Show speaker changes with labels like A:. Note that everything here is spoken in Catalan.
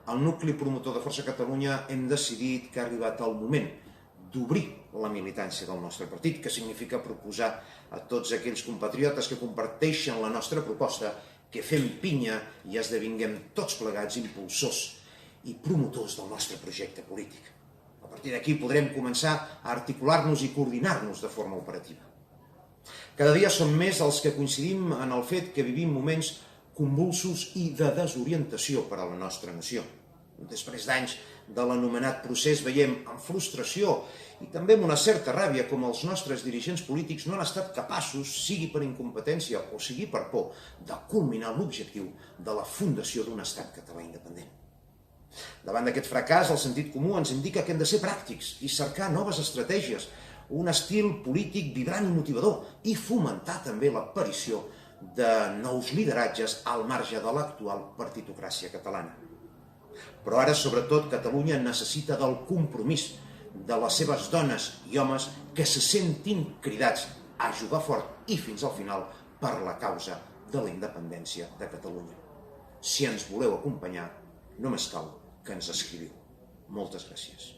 A: el nucli promotor de Força Catalunya hem decidit que ha arribat el moment d'obrir la militància del nostre partit, que significa proposar a tots aquells compatriotes que comparteixen la nostra proposta que fem pinya i esdevinguem tots plegats impulsors i promotors del nostre projecte polític. A partir d'aquí podrem començar a articular-nos i coordinar-nos de forma operativa. Cada dia som més els que coincidim en el fet que vivim moments convulsos i de desorientació per a la nostra nació. Després d'anys de l'anomenat procés veiem amb frustració i també amb una certa ràbia com els nostres dirigents polítics no han estat capaços, sigui per incompetència o sigui per por, de culminar l'objectiu de la fundació d'un estat català independent. Davant d'aquest fracàs, el sentit comú ens indica que hem de ser pràctics i cercar noves estratègies, un estil polític vibrant i motivador i fomentar també l'aparició de nous lideratges al marge de l'actual partitocràcia catalana. Però ara, sobretot, Catalunya necessita del compromís de les seves dones i homes que se sentin cridats a jugar fort i fins al final per la causa de la independència de Catalunya. Si ens voleu acompanyar, només cal que ens escriviu. Moltes gràcies.